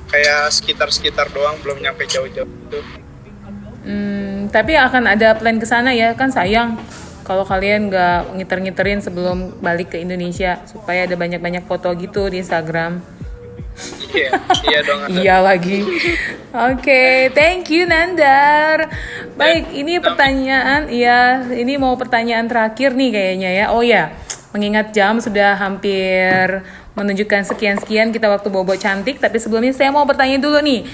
S5: Kayak sekitar doang, belum nyampe jauh-jauh gitu.
S1: Tapi akan ada plan ke sana ya, kan sayang kalau kalian nggak ngiter-ngiterin sebelum balik ke Indonesia supaya ada banyak-banyak foto gitu di Instagram.
S5: Iya dong.
S1: Iya lagi. Oke, thank you Nandar. Baik, ini pertanyaan, ini mau pertanyaan terakhir nih kayaknya ya. Oh ya, mengingat jam sudah hampir menunjukkan sekian-sekian kita waktu bobo cantik. Tapi sebelumnya saya mau bertanya dulu nih.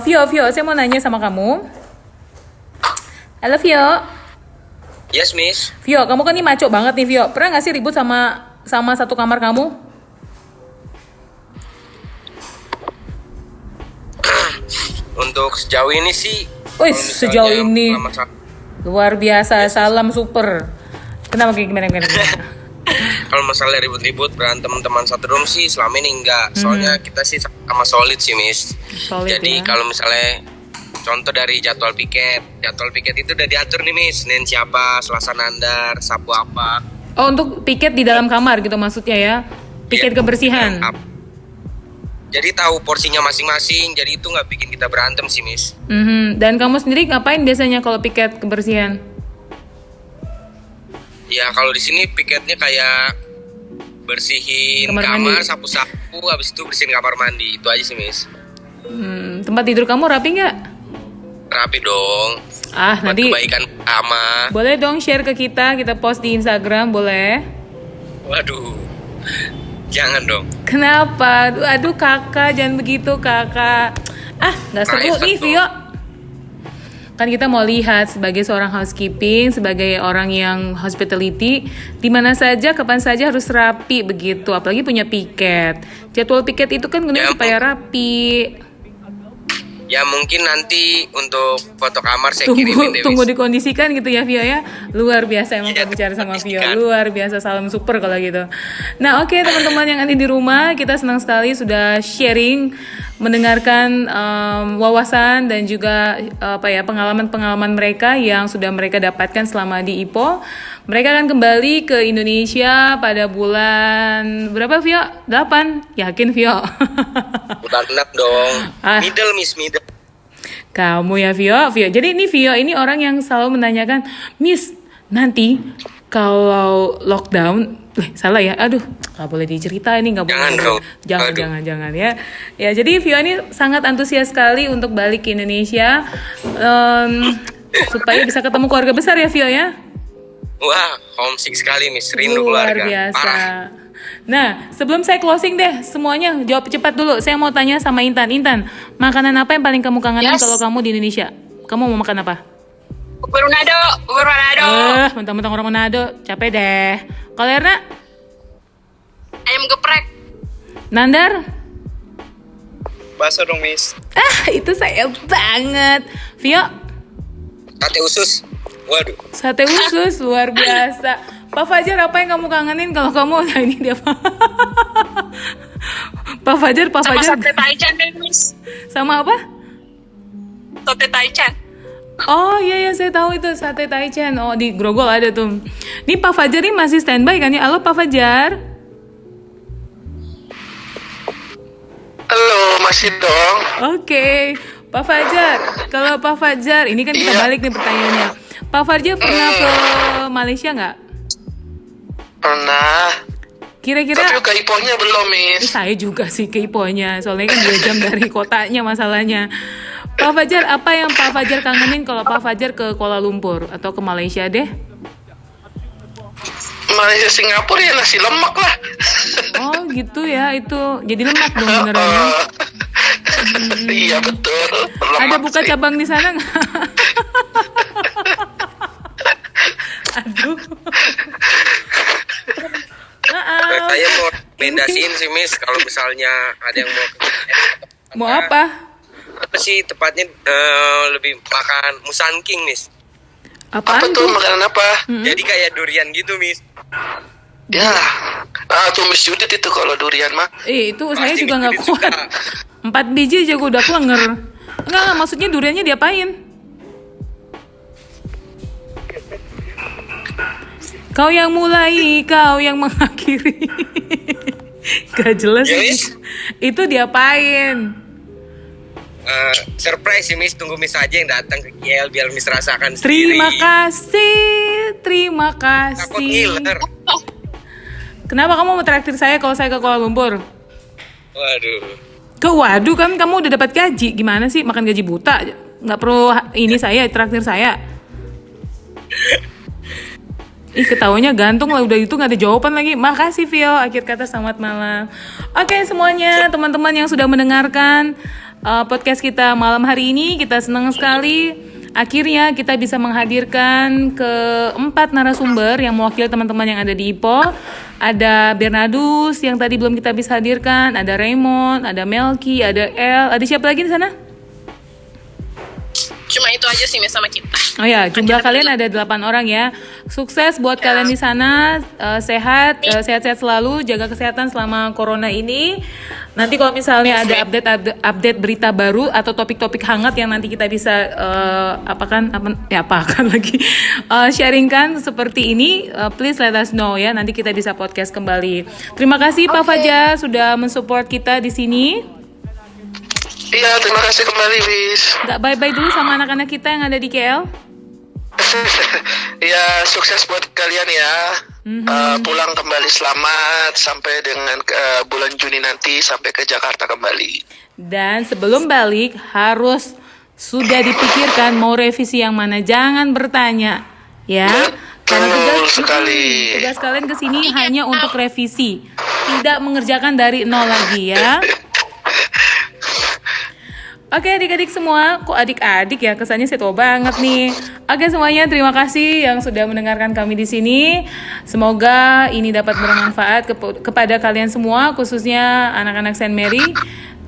S1: Vio, saya mau nanya sama kamu. Halo Vio.
S4: Yes, Miss.
S1: Vio, kamu kan nih maco banget nih Vio. Pernah gak sih ribut sama satu kamar kamu?
S4: Untuk sejauh ini sih.
S1: Wih,
S4: kalau misalnya
S1: sejauh ini
S4: pengalaman
S1: luar biasa, salam super. Kenapa gimana?
S4: kalau masalah ribut-ribut berantem teman satu room sih selama ini enggak. Soalnya kita sih sama solid sih, Miss.
S1: Solid
S4: Jadi
S1: ya.
S4: kalau misalnya contoh dari jadwal piket itu udah diatur nih, Miss. Senin siapa, Selasa nandar, Sabtu apa.
S1: Oh, untuk piket di dalam kamar gitu maksudnya ya? Piket
S4: Iya.
S1: kebersihan.
S4: Jadi tahu porsinya masing-masing. Jadi itu nggak bikin kita berantem sih, Miss.
S1: Dan kamu sendiri ngapain biasanya kalau piket kebersihan?
S4: Ya kalau di sini piketnya kayak bersihin
S1: Kamar
S4: kamar,
S1: mandi.
S4: sapu-sapu, habis itu bersihin kamar mandi. Itu aja sih, Miss.
S1: Tempat tidur kamu rapi nggak?
S4: Rapi dong.
S1: Ah,
S4: Buat
S1: nanti
S4: kebaikan sama.
S1: boleh dong share ke kita post di Instagram, boleh?
S4: Waduh. Jangan dong.
S1: Kenapa? Aduh kakak, jangan begitu kakak. Ah, nggak seru
S4: Private
S1: nih
S4: dong.
S1: Vio. Kan kita mau lihat sebagai seorang housekeeping, sebagai orang yang hospitality, di mana saja, kapan saja harus rapi begitu. Apalagi punya piket. Jadwal piket itu kan gunanya
S4: Ya,
S1: supaya rapi.
S4: Ya mungkin nanti untuk foto kamar saya kirimin deh,
S1: Tunggu
S4: Miss.
S1: dikondisikan gitu ya Vio ya. Luar biasa emang
S4: Iya,
S1: kamu bicara sama Vio.
S4: dikondisikan.
S1: Luar biasa, salam super kalau gitu. Nah oke teman-teman yang ada di rumah, kita senang sekali sudah sharing, mendengarkan wawasan dan juga pengalaman-pengalaman mereka yang sudah mereka dapatkan selama di IPO. Mereka akan kembali ke Indonesia pada bulan berapa Vio? 8? Yakin Vio?
S4: Bukan enak dong.
S1: Ah.
S4: Middle, Miss, middle.
S1: Kamu ya Vio. Jadi ini Vio ini orang yang selalu menanyakan, Miss, nanti kalau lockdown, salah ya, aduh, nggak boleh diceritain ini, nggak boleh.
S4: Jangan dong. Aduh.
S1: Jangan ya. Ya jadi Vio ini sangat antusias sekali untuk balik ke Indonesia, supaya bisa ketemu keluarga besar ya Vio ya.
S4: Wah, homesick sekali, Miss. Rindu
S1: Luar
S4: keluarga.
S1: biasa.
S4: Parah.
S1: Nah, sebelum saya closing deh, semuanya jawab cepat dulu. Saya mau tanya sama Intan. Intan, makanan apa yang paling kamu kangenin
S3: Yes.
S1: kalau kamu di Indonesia? Kamu mau makan apa?
S3: Bubur Manado.
S1: Mentang-mentang orang Manado, capek deh. Kalau Erna,
S3: Ayam geprek.
S1: Nandar,
S5: Bakso dong, Miss.
S1: itu saya banget. Vio,
S4: Sate usus. Waduh.
S1: sate usus luar biasa. Pak Fajar, apa yang kamu kangenin kalau kamu nah ini dia. Pak Fajar,
S3: Sama sate taichan deh, Miss.
S1: sama apa?
S3: Sate taichan.
S1: Oh iya saya tahu itu sate taichan. Oh di Grogol ada tuh. Nih Pak Fajar nih masih standby kan ya? Halo Pak Fajar.
S6: Halo, masih dong.
S1: Oke, Pak Fajar. Kalau Pak Fajar, ini kan kita
S6: Iya.
S1: balik nih pertanyaannya. Pak Fajar pernah ke Malaysia nggak?
S6: Pernah.
S1: Kira-kira
S6: Tapi ke IPO-nya belum, Miss.
S1: saya juga sih ke Iponya, soalnya kan 2 jam dari kotanya masalahnya. Pak Fajar, apa yang Pak Fajar kangenin kalau Pak Fajar ke Kuala Lumpur atau ke Malaysia deh?
S6: Malaysia Singapura ya nasi lemak lah.
S1: Oh gitu ya, itu jadi lemak dong beneran ya.
S6: Iya betul.
S1: Ada
S6: Lemak
S1: buka
S6: sih.
S1: cabang di sana nggak? Aduh. Maaf.
S4: Saya mau rekomendasiin sih, Miss, kalau misalnya ada yang
S1: Mau apa?
S4: apa sih tepatnya lebih makan Musang King, Miss.
S1: Apaan
S6: Apa tuh
S1: tuh?
S6: makanan apa?
S4: Jadi kayak durian gitu, Miss.
S6: Ya. Tuh Miss Judit itu kalau durian mah.
S1: Itu saya
S4: Pasti
S1: juga nggak
S4: Miss
S1: kuat.
S4: suka.
S1: 4 biji aja gue udah klenger. Enggak, maksudnya duriannya diapain? Kau yang mulai, kau yang mengakhiri. Gak jelas
S4: Yes.
S1: itu diapain?
S4: Surprise sih, Miss. Tunggu Miss aja yang datang ke KL biar Miss rasakan sendiri.
S1: Terima
S4: Takut
S1: kasih.
S4: ngiler.
S1: Kenapa kamu mau traktir saya kalau saya ke Kuala Lumpur?
S4: Waduh.
S1: Waduh kan kamu udah dapat gaji, gimana sih makan gaji buta? Nggak perlu ini saya traktir saya. Ih ketawanya gantung lah, udah itu nggak ada jawaban lagi. Makasih Vio, akhir kata selamat malam. Oke semuanya teman-teman yang sudah mendengarkan podcast kita malam hari ini, kita senang sekali. Akhirnya kita bisa menghadirkan keempat narasumber yang mewakili teman-teman yang ada di IPO. Ada Bernardus yang tadi belum kita bisa hadirkan, ada Raymond, ada Melky, ada El, ada siapa lagi di sana?
S2: cuma itu aja sih Miss sama kita.
S1: Oh ya, jumlah kalian ada 8 orang ya. Sukses buat kalian di sana, sehat-sehat selalu, jaga kesehatan selama corona ini. Nanti kalau misalnya ada update berita baru atau topik-topik hangat yang nanti kita bisa sharingkan seperti ini, please let us know ya. Nanti kita bisa podcast kembali. Terima kasih Pak Fajar sudah mensupport kita di sini.
S6: Iya, terima kasih kembali, Wis.
S1: Nggak bye-bye dulu sama anak-anak kita yang ada di KL?
S6: Ya, sukses buat kalian ya. Pulang kembali selamat sampai dengan bulan Juni nanti sampai ke Jakarta kembali.
S1: Dan sebelum balik harus sudah dipikirkan mau revisi yang mana. Jangan bertanya ya. Karena tugas kalian kesini hanya untuk revisi, tidak mengerjakan dari nol lagi ya. Oke adik-adik semua, kok adik-adik ya, kesannya setua banget nih. Oke semuanya, terima kasih yang sudah mendengarkan kami di sini. Semoga ini dapat bermanfaat kepada kalian semua, khususnya anak-anak Saint Mary.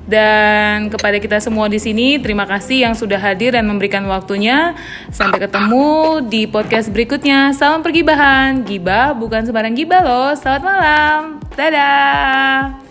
S1: Dan kepada kita semua di sini, terima kasih yang sudah hadir dan memberikan waktunya. Sampai ketemu di podcast berikutnya. Salam pergibahan, gibah bukan sembarang gibah loh. Selamat malam, dadah.